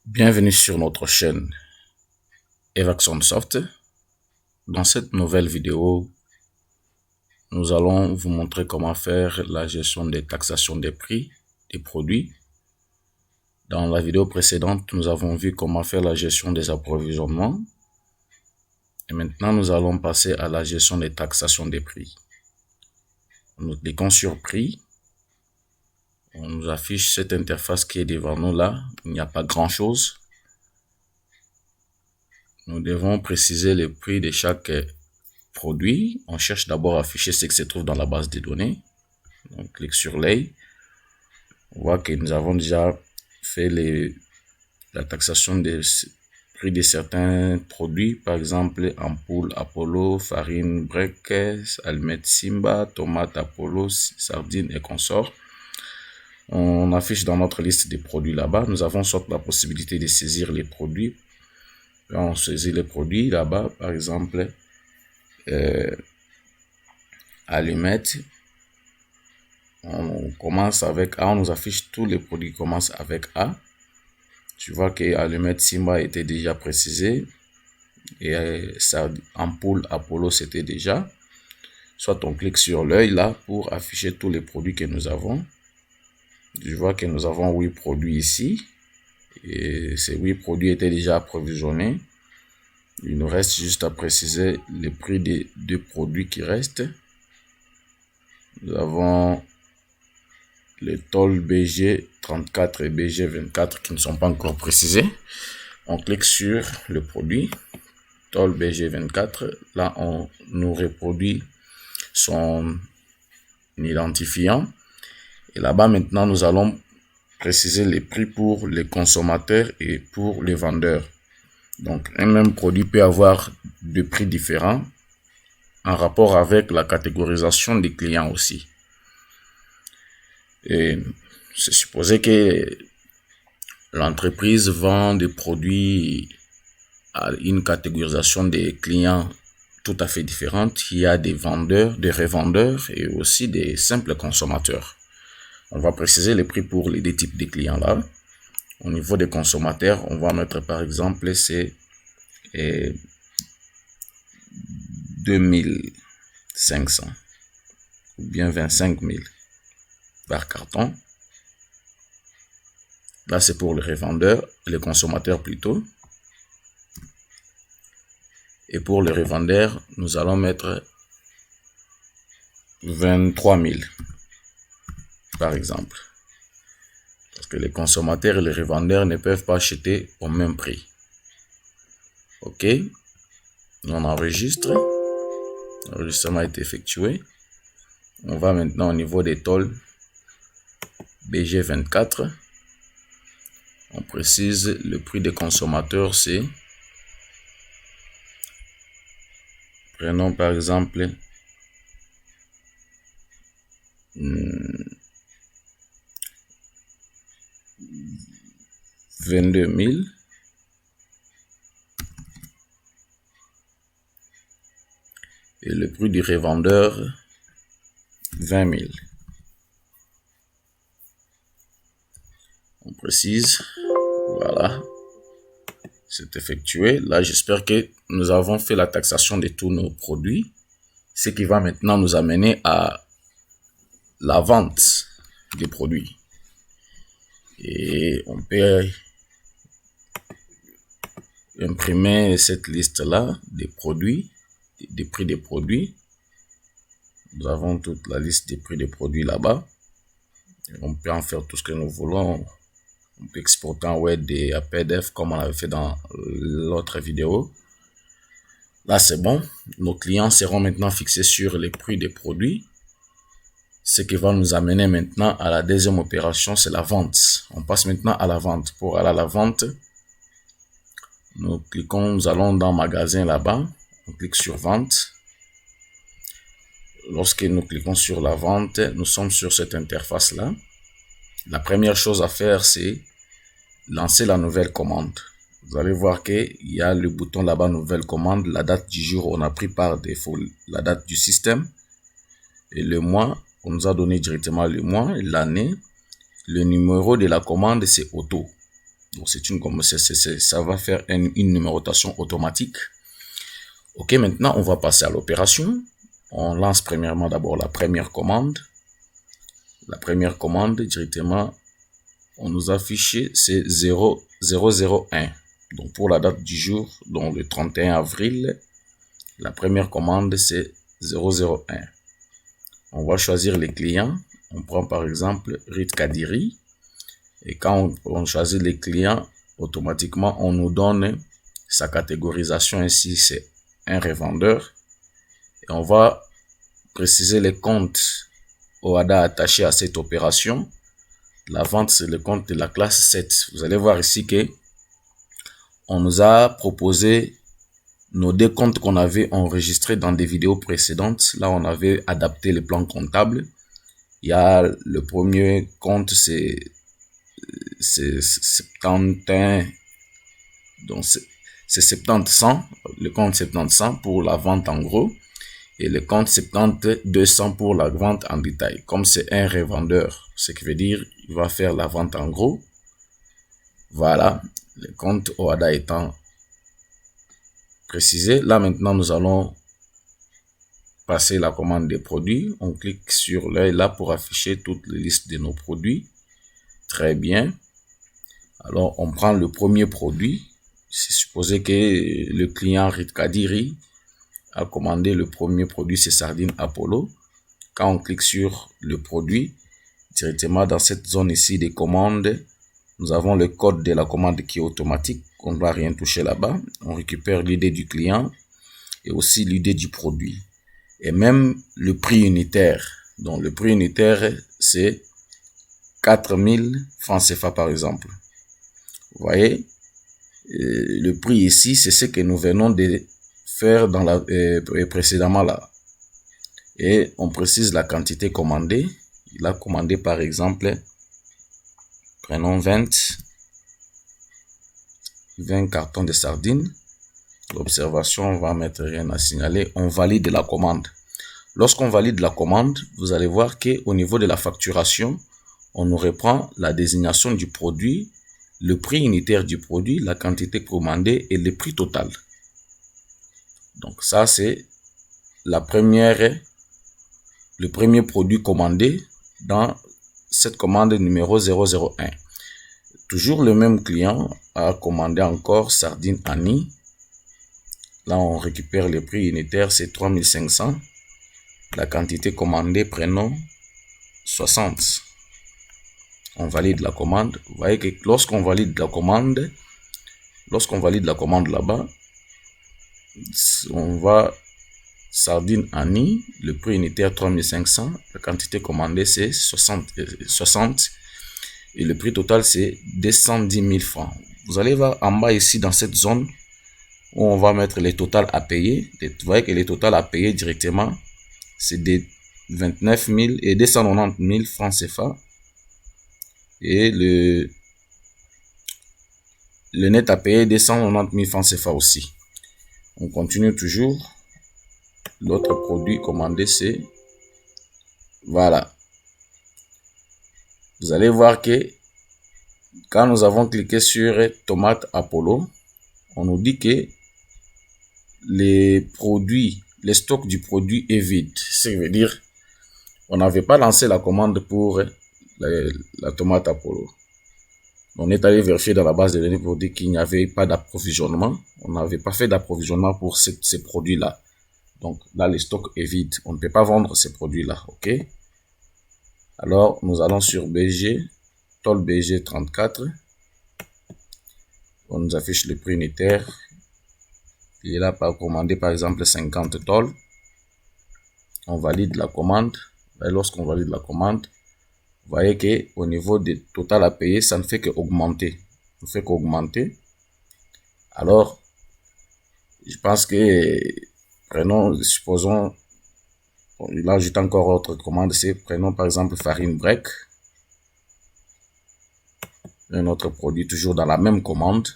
Bienvenue sur notre chaîne Evaxon Soft. Dans cette nouvelle vidéo, nous allons vous montrer comment faire la gestion des taxations des prix des produits. Dans la vidéo précédente, nous avons vu comment faire la gestion des approvisionnements. Et maintenant, nous allons passer à la gestion des taxations des prix. Nous cliquons sur prix. On nous affiche cette interface qui est devant nous là. Il n'y a pas grand chose. Nous devons préciser le prix de chaque produit. On cherche d'abord à afficher ce qui se trouve dans la base de données. On clique sur l'œil. On voit que nous avons déjà fait la taxation des prix de certains produits. Par exemple, ampoule Apollo, farine Break, allumettes Simba, tomates Apollo, sardines et consorts. On affiche dans notre liste des produits là-bas. Nous avons soit la possibilité de saisir les produits. Là, on saisit les produits là-bas, par exemple, allumettes. On commence avec A, on nous affiche tous les produits qui commencent avec A. Tu vois que allumettes Simba était déjà précisé et ampoule Apollo c'était déjà. Soit on clique sur l'œil là pour afficher tous les produits que nous avons. Je vois que nous avons 8 produits ici et ces 8 produits étaient déjà approvisionnés. Il nous reste juste à préciser les prix des 2 produits qui restent. Nous avons les tôles BG34 et BG24 qui ne sont pas encore précisés. On clique sur le produit tôle BG24. Là, on nous reproduit son identifiant. Et là-bas, maintenant, nous allons préciser les prix pour les consommateurs et pour les vendeurs. Donc, un même produit peut avoir deux prix différents en rapport avec la catégorisation des clients aussi. Et c'est supposé que l'entreprise vend des produits à une catégorisation des clients tout à fait différente. Il y a des vendeurs, des revendeurs et aussi des simples consommateurs. On va préciser les prix pour les deux types de clients là. Au niveau des consommateurs, on va mettre par exemple c'est 2500 ou bien 25 000 par carton. Là, c'est pour les revendeurs, les consommateurs plutôt. Et pour les revendeurs, nous allons mettre 23 000 par exemple. Parce que les consommateurs et les revendeurs ne peuvent pas acheter au même prix. Ok, on enregistre. L'enregistrement a été effectué. On va maintenant au niveau des tôles BG24. On précise le prix des consommateurs, c'est, prenons par exemple 22 000. Et le prix du revendeur, 20 000. On précise, voilà, c'est effectué. Là, j'espère que nous avons fait la taxation de tous nos produits, ce qui va maintenant nous amener à la vente des produits. Et on peut imprimer cette liste-là des produits, des prix des produits. Nous avons toute la liste des prix des produits là-bas. On peut en faire tout ce que nous voulons. On peut exporter en web des PDF comme on avait fait dans l'autre vidéo. Là, c'est bon. Nos clients seront maintenant fixés sur les prix des produits. Ce qui va nous amener maintenant à la deuxième opération, c'est la vente. On passe maintenant à la vente. Pour aller à la vente, nous allons dans magasin là-bas. On clique sur vente. Lorsque nous cliquons sur la vente, nous sommes sur cette interface-là. La première chose à faire, c'est lancer la nouvelle commande. Vous allez voir qu'il y a le bouton là-bas, nouvelle commande, la date du jour, on a pris par défaut la date du système. Et le mois, on nous a donné directement le mois, l'année. Le numéro de la commande, c'est auto. Donc ça va faire une numérotation automatique. Ok, maintenant on va passer à l'opération. On lance premièrement d'abord la première commande. La première commande, directement, on nous a affiché, c'est 0001. Donc pour la date du jour, donc le 31 avril, la première commande, c'est 001. On va choisir les clients. On prend par exemple Rit Kadiri. Et quand on choisit les clients, automatiquement, on nous donne sa catégorisation. Ici, c'est un revendeur. Et on va préciser les comptes OHADA attachés à cette opération. La vente, c'est le compte de la classe 7. Vous allez voir ici que on nous a proposé nos deux comptes qu'on avait enregistrés dans des vidéos précédentes. Là, on avait adapté le plan comptable. Il y a le premier compte, c'est 71, donc c'est 70-100, le compte 70-100 pour la vente en gros, et le compte 70-200 pour la vente en détail. Comme c'est un revendeur, ce qui veut dire il va faire la vente en gros. Voilà, le compte OHADA étant précisé. Là maintenant, nous allons passer la commande des produits. On clique sur l'œil là pour afficher toute la liste de nos produits. Très bien. Alors, on prend le premier produit. C'est supposé que le client Rit Kadiri a commandé le premier produit, c'est sardines Apollo. Quand on clique sur le produit, directement dans cette zone ici des commandes, nous avons le code de la commande qui est automatique. On ne va rien toucher là-bas. On récupère l'idée du client et aussi l'idée du produit. Et même le prix unitaire. Donc, le prix unitaire, c'est 4000 francs CFA par exemple. Vous voyez, le prix ici, c'est ce que nous venons de faire dans précédemment là. Et on précise la quantité commandée. Il a commandé par exemple, prenons 20 cartons de sardines. L'observation, on va mettre rien à signaler. On valide la commande. Lorsqu'on valide la commande, vous allez voir qu'au niveau de la facturation, on nous reprend la désignation du produit, le prix unitaire du produit, la quantité commandée et le prix total. Donc ça, c'est le premier produit commandé dans cette commande numéro 001. Toujours le même client a commandé encore sardines Annie. Là, on récupère le prix unitaire, c'est 3500. La quantité commandée, prenons 60. On valide la commande. Vous voyez que lorsqu'on valide la commande là-bas, on va sardine Annie, le prix unitaire 3500, la quantité commandée c'est 60 et le prix total c'est 210 000 francs. Vous allez voir en bas ici dans cette zone où on va mettre les totals à payer. Vous voyez que les totals à payer directement c'est des 29 000 et 290 000 francs CFA. Et le net à payer 290 000 francs CFA aussi. On continue toujours. L'autre produit commandé, c'est... Voilà. Vous allez voir que quand nous avons cliqué sur tomate Apollo, on nous dit que le stock du produit est vide. Ça veut dire on n'avait pas lancé la commande pour la tomate Apollo. On est allé vérifier dans la base de données pour dire qu'il n'y avait pas d'approvisionnement. On n'avait pas fait d'approvisionnement pour ces produits-là. Donc là, le stock est vide. On ne peut pas vendre ces produits-là. OK? Alors, nous allons sur BG, tôle BG 34. On nous affiche le prix unitaire. Il est là par commandé par exemple 50 tôles. On valide la commande. Et lorsqu'on valide la commande, vous voyez qu'au niveau du total à payer, ça ne fait qu'augmenter. Ça ne fait qu'augmenter. Alors, je pense que, supposons, là j'ai encore autre commande, c'est prenons par exemple farine break. Un autre produit toujours dans la même commande.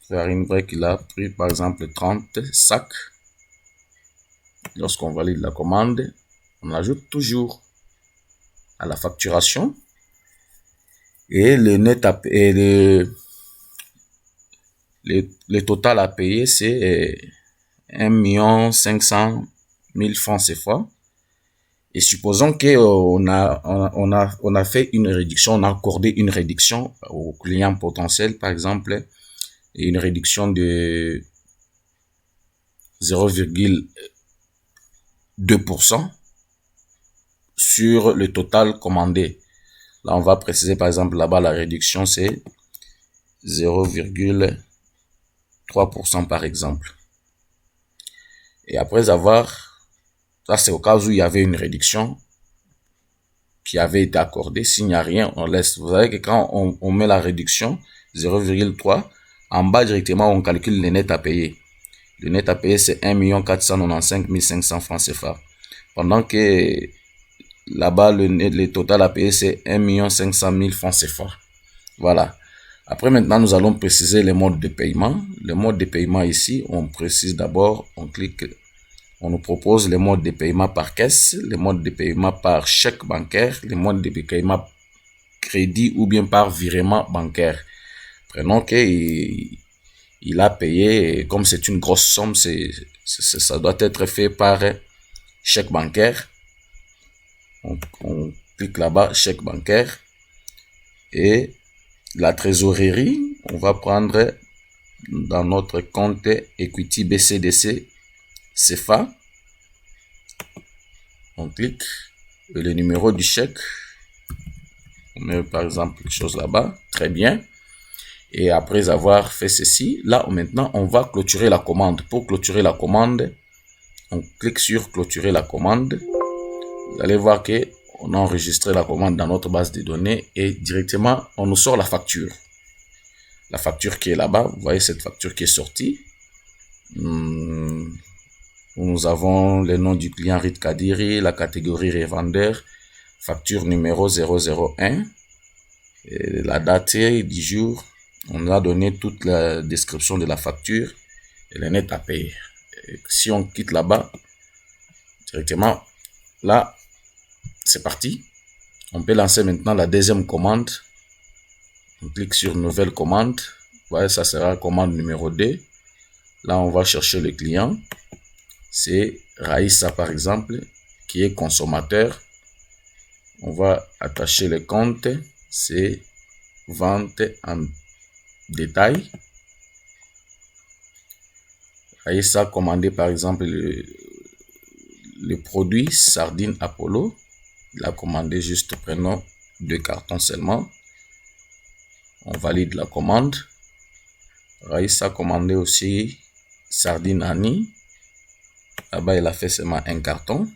Farine break, il a pris par exemple 30 sacs. Lorsqu'on valide la commande, on ajoute toujours à la facturation. Et le net et le total à payer, c'est 1 500 000 francs CFA. Et supposons qu'on a fait une réduction, on a accordé une réduction au client potentiel, par exemple, et une réduction de 0,2% sur le total commandé. Là, on va préciser, par exemple, là-bas, la réduction, c'est 0,3% par exemple. Et après avoir, ça c'est au cas où il y avait une réduction qui avait été accordée. S'il n'y a rien, on laisse. Vous savez que quand on met la réduction 0,3, en bas directement, on calcule le net à payer. Le net à payer, c'est 1 495 500 francs CFA. Pendant que là-bas, le total à payer, c'est 1 500 000 francs CFA. Voilà. Après, maintenant, nous allons préciser les modes de paiement. Le mode de paiement ici, on précise d'abord, on clique, on nous propose les modes de paiement par caisse, les modes de paiement par chèque bancaire, les modes de paiement crédit ou bien par virement bancaire. Prenons qu'il a payé, comme c'est une grosse somme, ça doit être fait par chèque bancaire. On clique là-bas, chèque bancaire. Et la trésorerie, on va prendre dans notre compte Equity BCDC CFA. On clique le numéro du chèque. On met par exemple quelque chose là-bas. Très bien. Et après avoir fait ceci, là maintenant on va clôturer la commande. Pour clôturer la commande, on clique sur clôturer la commande. Vous allez voir que on a enregistré la commande dans notre base de données et directement on nous sort la facture. La facture qui est là-bas, vous voyez cette facture qui est sortie. Nous avons le nom du client Rit Kadiri, la catégorie revendeur, facture numéro 001, et la date du jour. On a donné toute la description de la facture et le net à payer. Et si on quitte là-bas, directement, là, c'est parti. On peut lancer maintenant la deuxième commande. On clique sur nouvelle commande. Vous voyez, ça sera commande numéro 2. Là, on va chercher le client. C'est Raïssa, par exemple, qui est consommateur. On va attacher le compte. C'est vente en détail. Raïssa a commandé, par exemple, le produit Sardine Apollo. Il a commandé juste prénom 2 cartons seulement. On valide la commande. Raïssa a commandé aussi Sardine Annie. Là-bas, il a fait seulement 1 carton.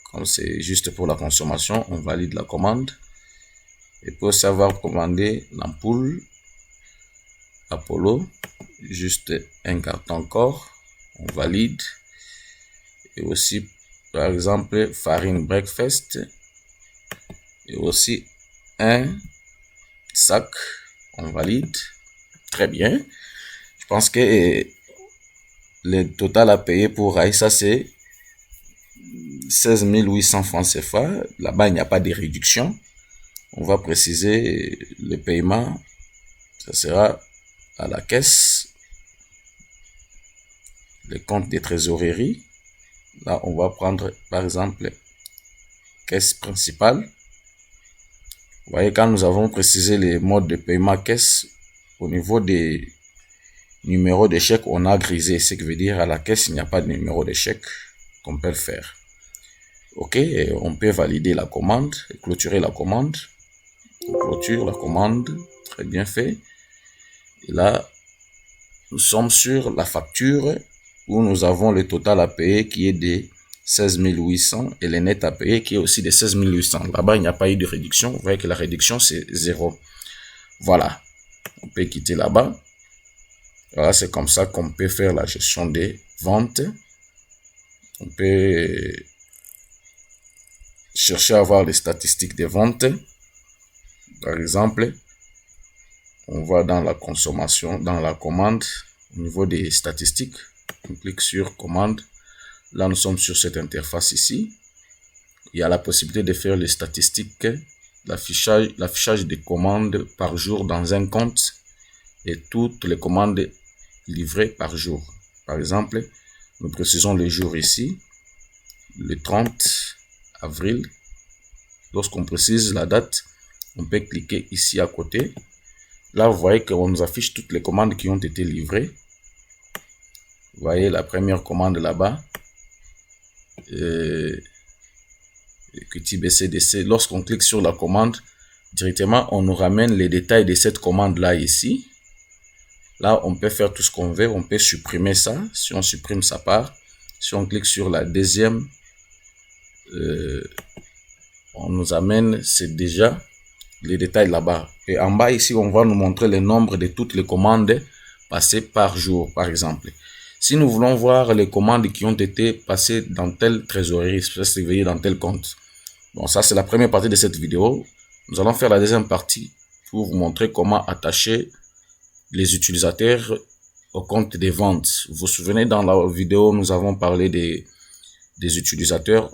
Comme c'est juste pour la consommation, on valide la commande. Et pour savoir commander l'ampoule Apollo, juste 1 carton encore, on valide. Et aussi, par exemple, farine breakfast. Et aussi 1 sac, on valide. Très bien. Je pense que le total à payer pour Raïssa, c'est 16 800 francs CFA. Là-bas, il n'y a pas de réduction. On va préciser le paiement. Ça sera à la caisse. Le compte de trésorerie. Là, on va prendre, par exemple, caisse principale. Vous voyez, quand nous avons précisé les modes de paiement caisse, au niveau des numéros de chèque, on a grisé. Ce qui veut dire à la caisse, il n'y a pas de numéro de chèque qu'on peut le faire. Ok, et on peut valider la commande et clôturer la commande. On clôture la commande, très bien fait. Et là, nous sommes sur la facture où nous avons le total à payer qui est de 16 800 et le net à payer qui est aussi de 16 800. Là-bas, il n'y a pas eu de réduction. Vous voyez que la réduction, c'est 0. Voilà. On peut quitter là-bas. Voilà, c'est comme ça qu'on peut faire la gestion des ventes. On peut chercher à voir les statistiques des ventes. Par exemple, on va dans la consommation, dans la commande, au niveau des statistiques. On clique sur commande. Là, nous sommes sur cette interface ici. Il y a la possibilité de faire les statistiques l'affichage des commandes par jour dans un compte et toutes les commandes livrées par jour. Par exemple, nous précisons le jour ici, le 30 avril. Lorsqu'on précise la date, on peut cliquer ici à côté. Là, vous voyez qu'on nous affiche toutes les commandes qui ont été livrées. Vous voyez la première commande là-bas. Equity BCDC. Lorsqu'on clique sur la commande, directement, on nous ramène les détails de cette commande-là ici. Là, on peut faire tout ce qu'on veut. On peut supprimer ça. Si on supprime, ça part. Si on clique sur la deuxième, on nous amène, c'est déjà les détails là-bas. Et en bas ici, on va nous montrer le nombre de toutes les commandes passées par jour, par exemple. Si nous voulons voir les commandes qui ont été passées dans telle trésorerie, surveillées dans tel compte. Bon, ça c'est la première partie de cette vidéo. Nous allons faire la deuxième partie pour vous montrer comment attacher les utilisateurs au compte des ventes. Vous vous souvenez, dans la vidéo, nous avons parlé des utilisateurs.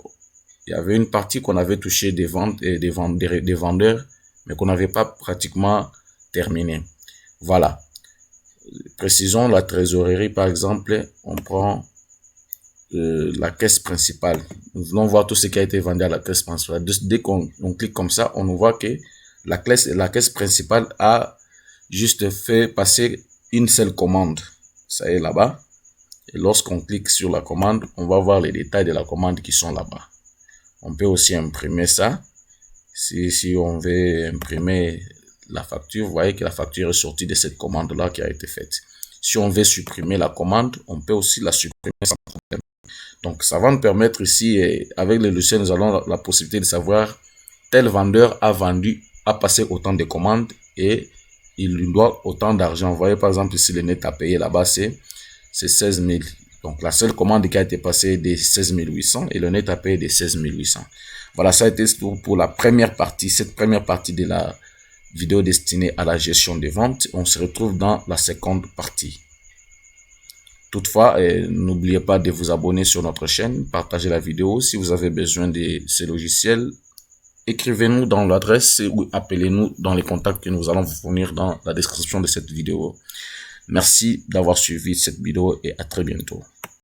Il y avait une partie qu'on avait touché des ventes et des vendeurs, mais qu'on n'avait pas pratiquement terminé. Voilà. Précisons la trésorerie, par exemple, on prend la caisse principale. Nous voulons voir tout ce qui a été vendu à la caisse principale. Dès qu'on clique comme ça, on voit que la caisse principale a juste fait passer une seule commande. Ça est là-bas. Et lorsqu'on clique sur la commande, on va voir les détails de la commande qui sont là-bas. On peut aussi imprimer ça. Si on veut imprimer la facture, vous voyez que la facture est sortie de cette commande-là qui a été faite. Si on veut supprimer la commande, on peut aussi la supprimer sans problème. Donc, ça va nous permettre ici, avec le logiciel, nous avons la possibilité de savoir tel vendeur a passé autant de commandes et il lui doit autant d'argent. Vous voyez par exemple ici le net à payer là-bas, c'est 16 000. Donc, la seule commande qui a été passée est de 16 800 et le net à payer de 16 800. Voilà, ça a été pour la première partie, cette première partie de la vidéo destinée à la gestion des ventes. On se retrouve dans la seconde partie. Toutefois, n'oubliez pas de vous abonner sur notre chaîne, partagez la vidéo. Si vous avez besoin de ces logiciels, écrivez-nous dans l'adresse ou appelez-nous dans les contacts que nous allons vous fournir dans la description de cette vidéo. Merci d'avoir suivi cette vidéo et à très bientôt.